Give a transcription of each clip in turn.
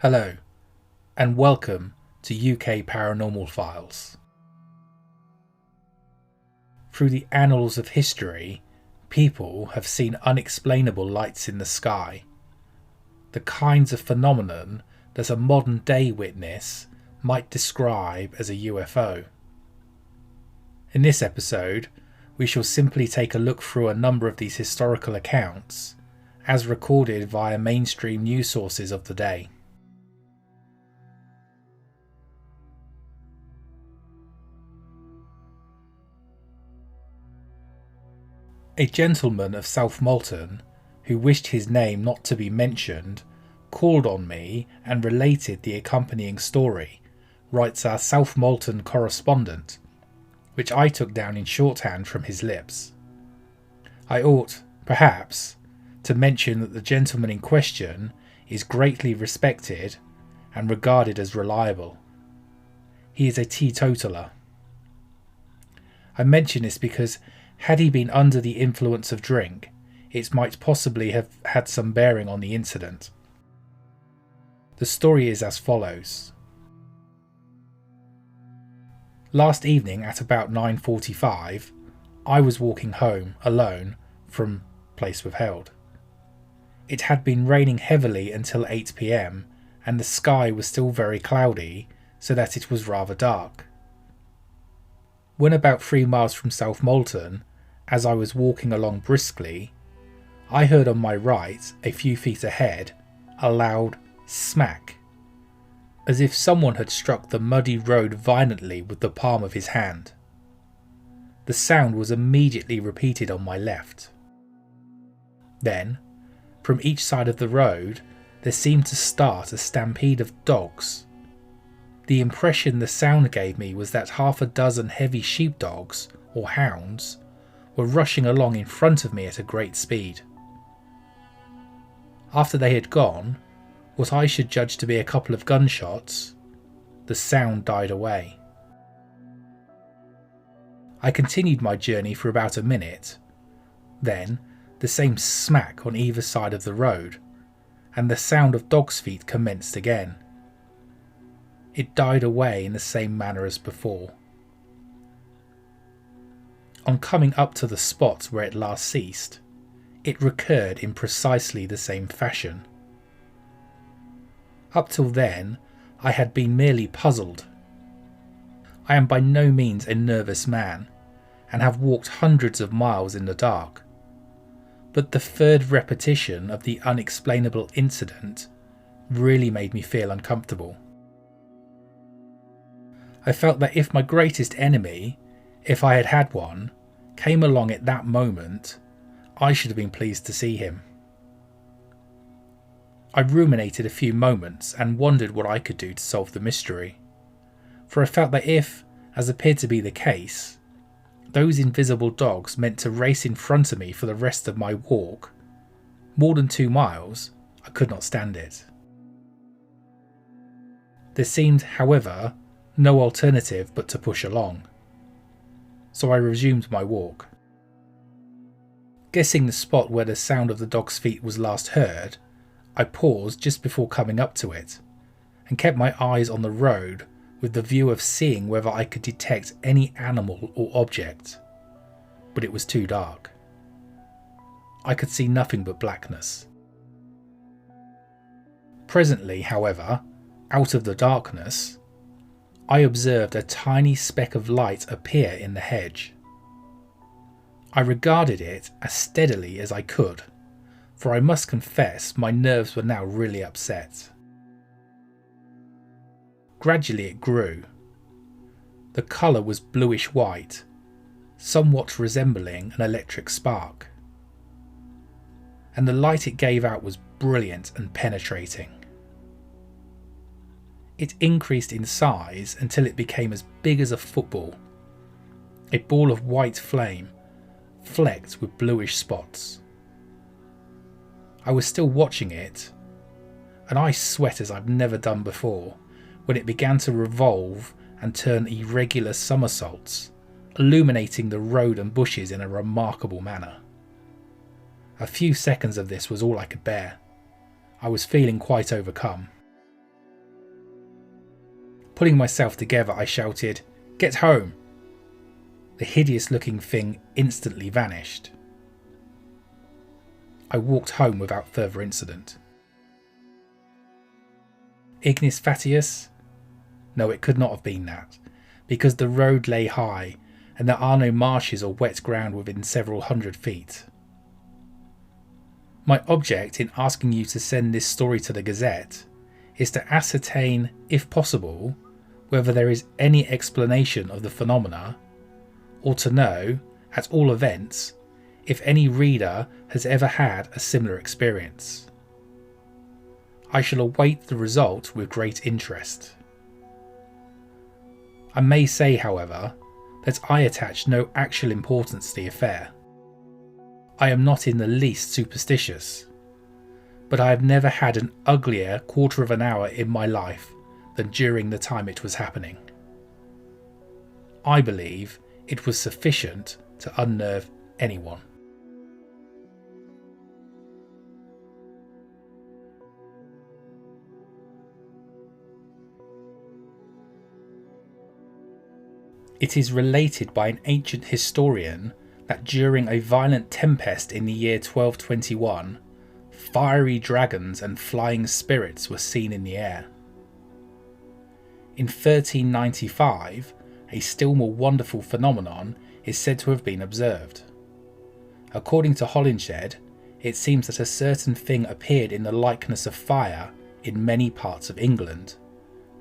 Hello, and welcome to UK Paranormal Files. Through the annals of history, people have seen unexplainable lights in the sky, the kinds of phenomenon that a modern day witness might describe as a UFO. In this episode, we shall simply take a look through a number of these historical accounts, as recorded via mainstream news sources of the day. A gentleman of South Molton, who wished his name not to be mentioned, called on me and related the accompanying story, writes our South Molton correspondent, which I took down in shorthand from his lips. I ought, perhaps, to mention that the gentleman in question is greatly respected and regarded as reliable. He is a teetotaler. I mention this because had he been under the influence of drink, it might possibly have had some bearing on the incident. The story is as follows. Last evening at about 9:45, I was walking home alone from place withheld. It had been raining heavily until 8 p.m, and the sky was still very cloudy, so that it was rather dark. When about 3 miles from South Molton, as I was walking along briskly, I heard on my right, a few feet ahead, a loud smack, as if someone had struck the muddy road violently with the palm of his hand. The sound was immediately repeated on my left. Then, from each side of the road, there seemed to start a stampede of dogs. The impression the sound gave me was that half a dozen heavy sheepdogs, or hounds, were rushing along in front of me at a great speed. After they had gone, what I should judge to be a couple of gunshots, the sound died away. I continued my journey for about a minute. Then, the same smack on either side of the road, and the sound of dogs' feet commenced again. It died away in the same manner as before. On coming up to the spot where it last ceased, it recurred in precisely the same fashion. Up till then, I had been merely puzzled. I am by no means a nervous man, and have walked hundreds of miles in the dark. But the third repetition of the unexplainable incident really made me feel uncomfortable. I felt that if my greatest enemy, if I had had one, came along at that moment, I should have been pleased to see him. I ruminated a few moments and wondered what I could do to solve the mystery, for I felt that if, as appeared to be the case, those invisible dogs meant to race in front of me for the rest of my walk, more than 2 miles, I could not stand it. There seemed, however, no alternative but to push along, so I resumed my walk. Guessing the spot where the sound of the dog's feet was last heard, I paused just before coming up to it, and kept my eyes on the road with the view of seeing whether I could detect any animal or object, but it was too dark. I could see nothing but blackness. Presently, however, out of the darkness, I observed a tiny speck of light appear in the hedge. I regarded it as steadily as I could, for I must confess my nerves were now really upset. Gradually it grew. The colour was bluish white, somewhat resembling an electric spark, and the light it gave out was brilliant and penetrating. It increased in size until it became as big as a football, a ball of white flame, flecked with bluish spots. I was still watching it, and I sweat as I've never done before, when it began to revolve and turn irregular somersaults, illuminating the road and bushes in a remarkable manner. A few seconds of this was all I could bear. I was feeling quite overcome. Pulling myself together, I shouted, "Get home!" The hideous-looking thing instantly vanished. I walked home without further incident. Ignis Fatuus? No, it could not have been that, because the road lay high and there are no marshes or wet ground within several hundred feet. My object in asking you to send this story to the Gazette is to ascertain, if possible, whether there is any explanation of the phenomena, or to know, at all events, if any reader has ever had a similar experience. I shall await the result with great interest. I may say, however, that I attach no actual importance to the affair. I am not in the least superstitious, but I have never had an uglier quarter of an hour in my life than during the time it was happening. I believe it was sufficient to unnerve anyone. It is related by an ancient historian that during a violent tempest in the year 1221, fiery dragons and flying spirits were seen in the air. In 1395, a still more wonderful phenomenon is said to have been observed. According to Holinshed, it seems that a certain thing appeared in the likeness of fire in many parts of England,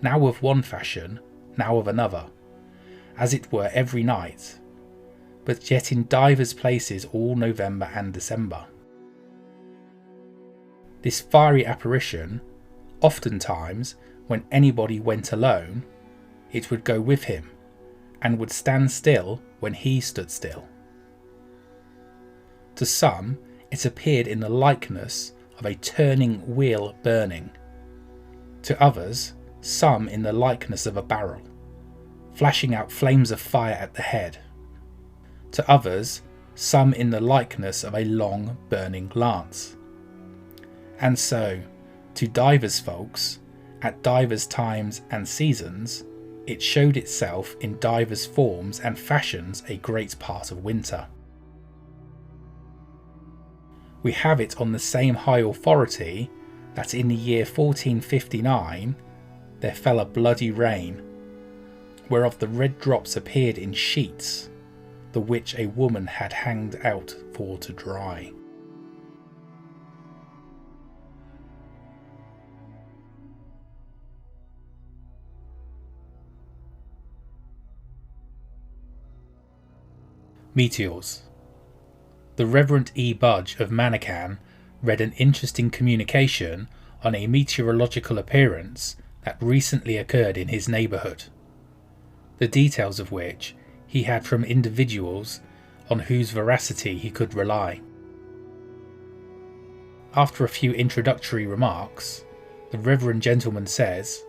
now of one fashion, now of another, as it were every night, but yet in divers places all November and December. This fiery apparition, oftentimes when anybody went alone, it would go with him, and would stand still when he stood still. To some, it appeared in the likeness of a turning wheel burning. To others, some in the likeness of a barrel, flashing out flames of fire at the head. To others, some in the likeness of a long burning lance. And so, to divers folks, at divers times and seasons, it showed itself in divers forms and fashions a great part of winter. We have it on the same high authority that in the year 1459 there fell a bloody rain, whereof the red drops appeared in sheets, the which a woman had hanged out for to dry. Meteors. The Reverend E. Budge of Manican read an interesting communication on a meteorological appearance that recently occurred in his neighbourhood, the details of which he had from individuals on whose veracity he could rely. After a few introductory remarks, the Reverend gentleman says,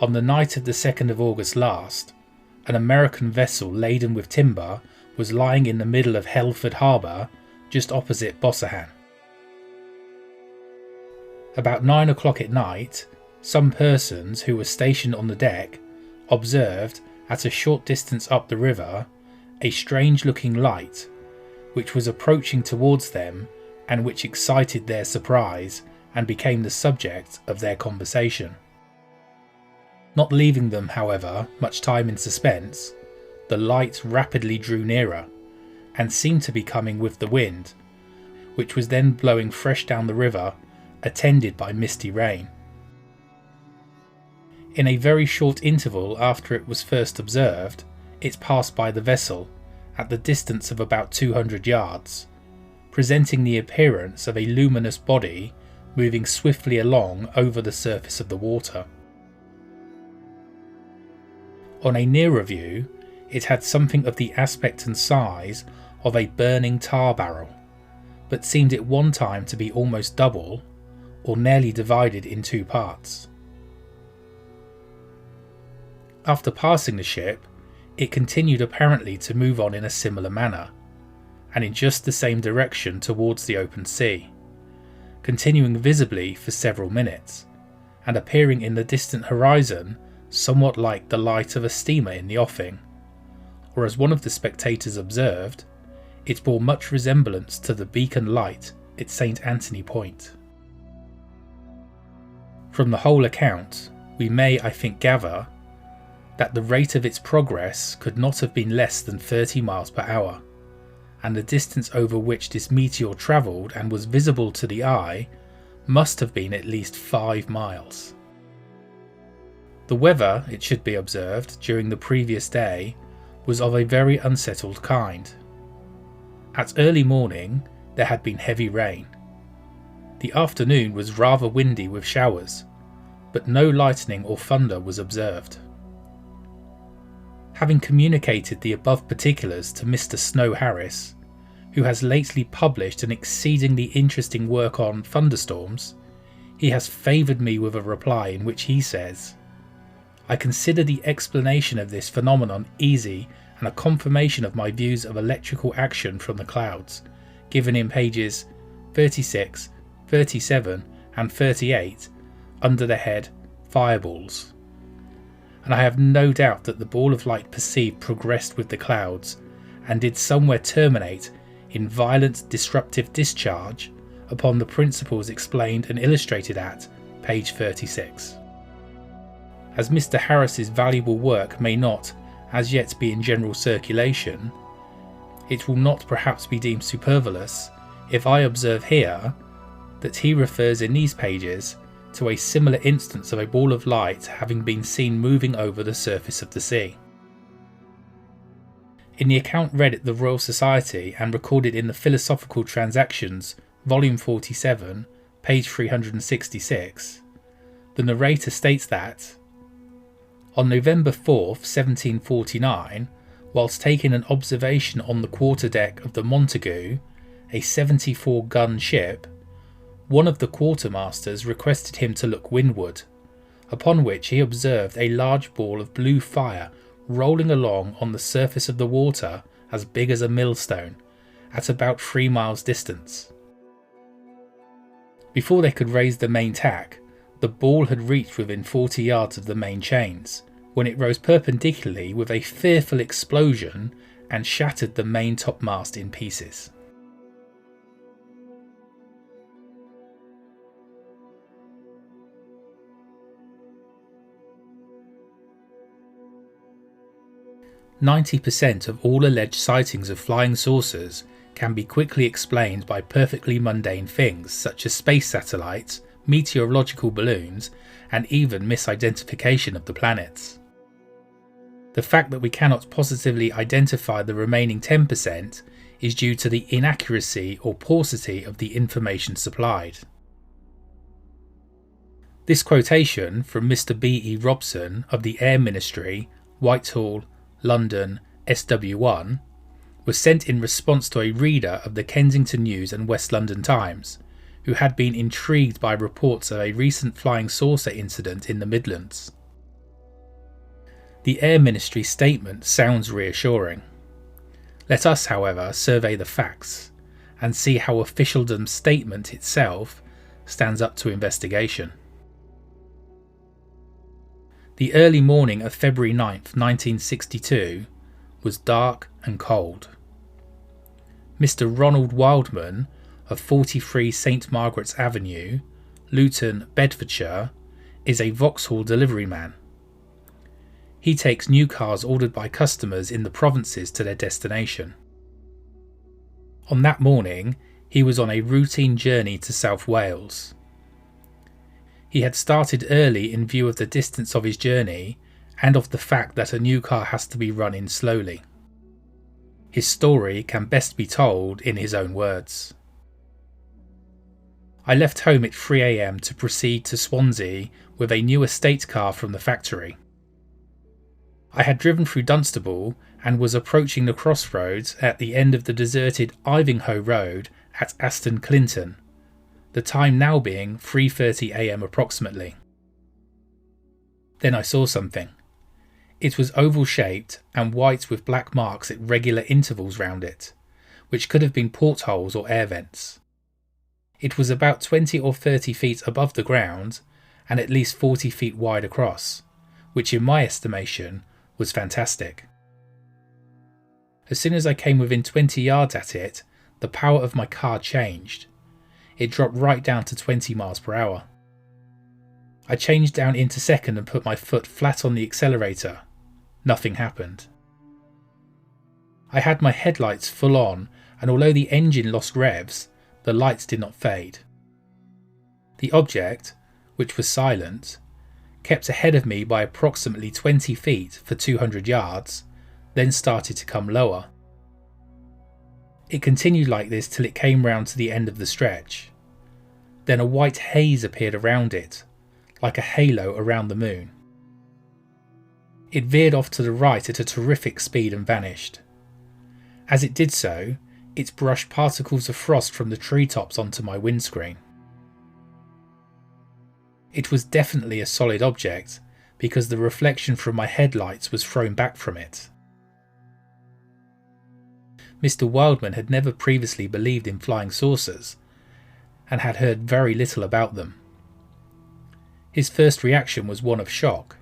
"On the night of the 2nd of August last, an American vessel laden with timber was lying in the middle of Helford Harbour, just opposite Bossahan. About 9 o'clock at night, some persons who were stationed on the deck observed, at a short distance up the river, a strange-looking light, which was approaching towards them and which excited their surprise and became the subject of their conversation. Not leaving them, however, much time in suspense, the light rapidly drew nearer, and seemed to be coming with the wind, which was then blowing fresh down the river, attended by misty rain. In a very short interval after it was first observed, it passed by the vessel, at the distance of about 200 yards, presenting the appearance of a luminous body moving swiftly along over the surface of the water. On a nearer view, it had something of the aspect and size of a burning tar barrel, but seemed at one time to be almost double, or nearly divided in two parts. After passing the ship, it continued apparently to move on in a similar manner, and in just the same direction towards the open sea, continuing visibly for several minutes, and appearing in the distant horizon somewhat like the light of a steamer in the offing, or as one of the spectators observed, it bore much resemblance to the beacon light at St. Anthony Point. From the whole account, we may, I think, gather that the rate of its progress could not have been less than 30 miles per hour, and the distance over which this meteor travelled and was visible to the eye must have been at least 5 miles. The weather, it should be observed, during the previous day was of a very unsettled kind. At early morning there had been heavy rain. The afternoon was rather windy with showers, but no lightning or thunder was observed. Having communicated the above particulars to Mr. Snow Harris, who has lately published an exceedingly interesting work on thunderstorms, he has favoured me with a reply in which he says, "I consider the explanation of this phenomenon easy and a confirmation of my views of electrical action from the clouds, given in pages 36, 37 and 38 under the head Fireballs. And I have no doubt that the ball of light perceived progressed with the clouds and did somewhere terminate in violent disruptive discharge upon the principles explained and illustrated at page 36. As Mr. Harris's valuable work may not as yet be in general circulation, it will not perhaps be deemed superfluous if I observe here that he refers in these pages to a similar instance of a ball of light having been seen moving over the surface of the sea. In the account read at the Royal Society and recorded in the Philosophical Transactions, volume 47, page 366, the narrator states that, on November 4th, 1749, whilst taking an observation on the quarter-deck of the Montague, a 74-gun ship, one of the quartermasters requested him to look windward, upon which he observed a large ball of blue fire rolling along on the surface of the water as big as a millstone, at about 3 miles distance. Before they could raise the main tack, the ball had reached within 40 yards of the main chains, when it rose perpendicularly with a fearful explosion and shattered the main topmast in pieces. "90% of all alleged sightings of flying saucers can be quickly explained by perfectly mundane things such as space satellites, meteorological balloons, and even misidentification of the planets. The fact that we cannot positively identify the remaining 10% is due to the inaccuracy or paucity of the information supplied." This quotation from Mr. B. E. Robson of the Air Ministry, Whitehall, London, SW1, was sent in response to a reader of the Kensington News and West London Times, who had been intrigued by reports of a recent flying saucer incident in the Midlands. The Air Ministry statement sounds reassuring. Let us, however, survey the facts and see how officialdom's statement itself stands up to investigation. The early morning of February 9th, 1962 was dark and cold. Mr. Ronald Wildman of 43 St. Margaret's Avenue, Luton, Bedfordshire, is a Vauxhall delivery man. He takes new cars ordered by customers in the provinces to their destination. On that morning, he was on a routine journey to South Wales. He had started early in view of the distance of his journey and of the fact that a new car has to be run in slowly. His story can best be told in his own words. "I left home at 3 a.m. to proceed to Swansea with a new estate car from the factory. I had driven through Dunstable and was approaching the crossroads at the end of the deserted Ivinghoe Road at Aston Clinton, the time now being 3:30 a.m. approximately. Then I saw something. It was oval-shaped and white with black marks at regular intervals round it, which could have been portholes or air vents. It was about 20 or 30 feet above the ground and at least 40 feet wide across, which in my estimation was fantastic. As soon as I came within 20 yards at it, the power of my car changed. It dropped right down to 20 miles per hour. I changed down into second and put my foot flat on the accelerator. Nothing happened. I had my headlights full on, and although the engine lost revs, the lights did not fade. The object, which was silent, kept ahead of me by approximately 20 feet for 200 yards, then started to come lower. It continued like this till it came round to the end of the stretch. Then a white haze appeared around it, like a halo around the moon. It veered off to the right at a terrific speed and vanished. As it did so, it brushed particles of frost from the treetops onto my windscreen. It was definitely a solid object because the reflection from my headlights was thrown back from it. Mr. Wildman had never previously believed in flying saucers and had heard very little about them. His first reaction was one of shock.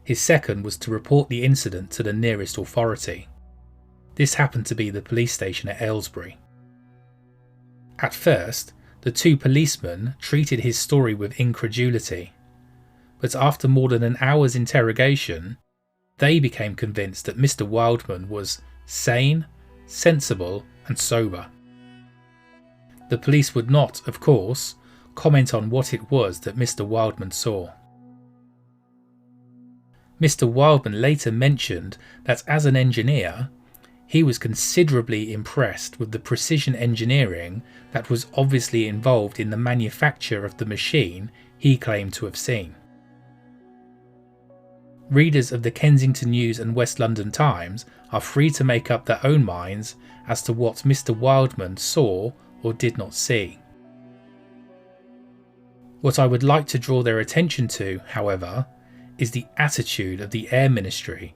His second was to report the incident to the nearest authority. This happened to be the police station at Aylesbury. At first, the two policemen treated his story with incredulity, but after more than an hour's interrogation, they became convinced that Mr. Wildman was sane, sensible and sober. The police would not, of course, comment on what it was that Mr. Wildman saw. Mr. Wildman later mentioned that as an engineer, he was considerably impressed with the precision engineering that was obviously involved in the manufacture of the machine he claimed to have seen. Readers of the Kensington News and West London Times are free to make up their own minds as to what Mr. Wildman saw or did not see. What I would like to draw their attention to, however, is the attitude of the Air Ministry,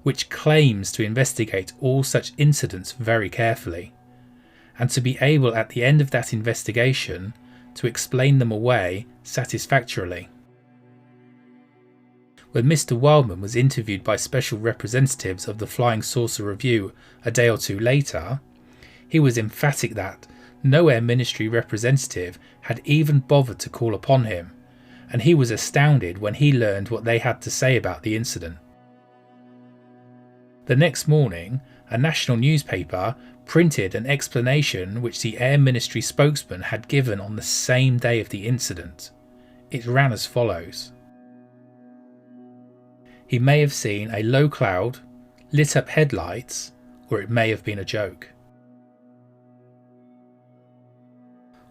which claims to investigate all such incidents very carefully, and to be able at the end of that investigation to explain them away satisfactorily. When Mr. Wildman was interviewed by special representatives of the Flying Saucer Review a day or two later, he was emphatic that no Air Ministry representative had even bothered to call upon him, and he was astounded when he learned what they had to say about the incident. The next morning, a national newspaper printed an explanation which the Air Ministry spokesman had given on the same day of the incident. It ran as follows. He may have seen a low cloud, lit up headlights, or it may have been a joke.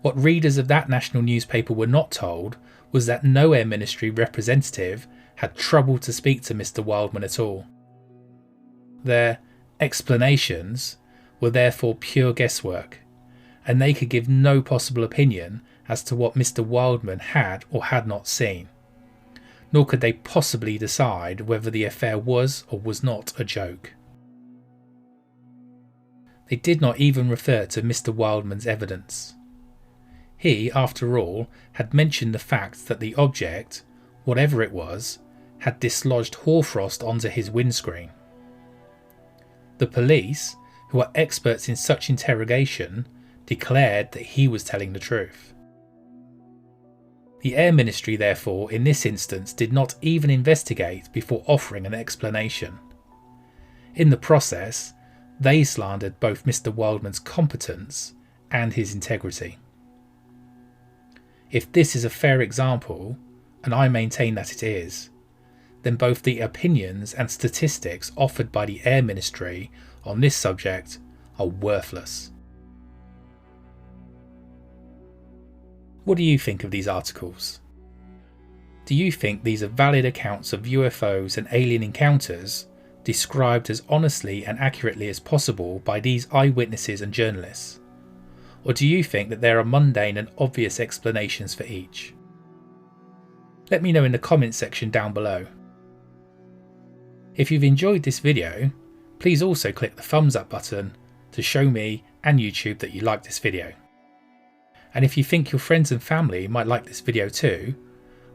What readers of that national newspaper were not told was that no Air Ministry representative had troubled to speak to Mr. Wildman at all. Their explanations were therefore pure guesswork, and they could give no possible opinion as to what Mr. Wildman had or had not seen, nor could they possibly decide whether the affair was or was not a joke. They did not even refer to Mr. Wildman's evidence. He, after all, had mentioned the fact that the object, whatever it was, had dislodged hoarfrost onto his windscreen. The police, who are experts in such interrogation, declared that he was telling the truth. The Air Ministry, therefore, in this instance did not even investigate before offering an explanation. In the process, they slandered both Mr. Wildman's competence and his integrity. If this is a fair example, and I maintain that it is, then both the opinions and statistics offered by the Air Ministry on this subject are worthless. What do you think of these articles? Do you think these are valid accounts of UFOs and alien encounters described as honestly and accurately as possible by these eyewitnesses and journalists? Or do you think that there are mundane and obvious explanations for each? Let me know in the comments section down below. If you've enjoyed this video, please also click the thumbs up button to show me and YouTube that you like this video. And if you think your friends and family might like this video too,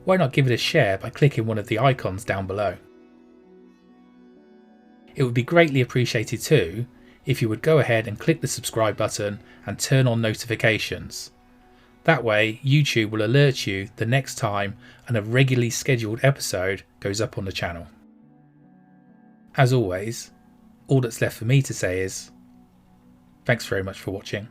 why not give it a share by clicking one of the icons down below? It would be greatly appreciated too if you would go ahead and click the subscribe button and turn on notifications. That way YouTube will alert you the next time a regularly scheduled episode goes up on the channel. As always, all that's left for me to say is thanks very much for watching.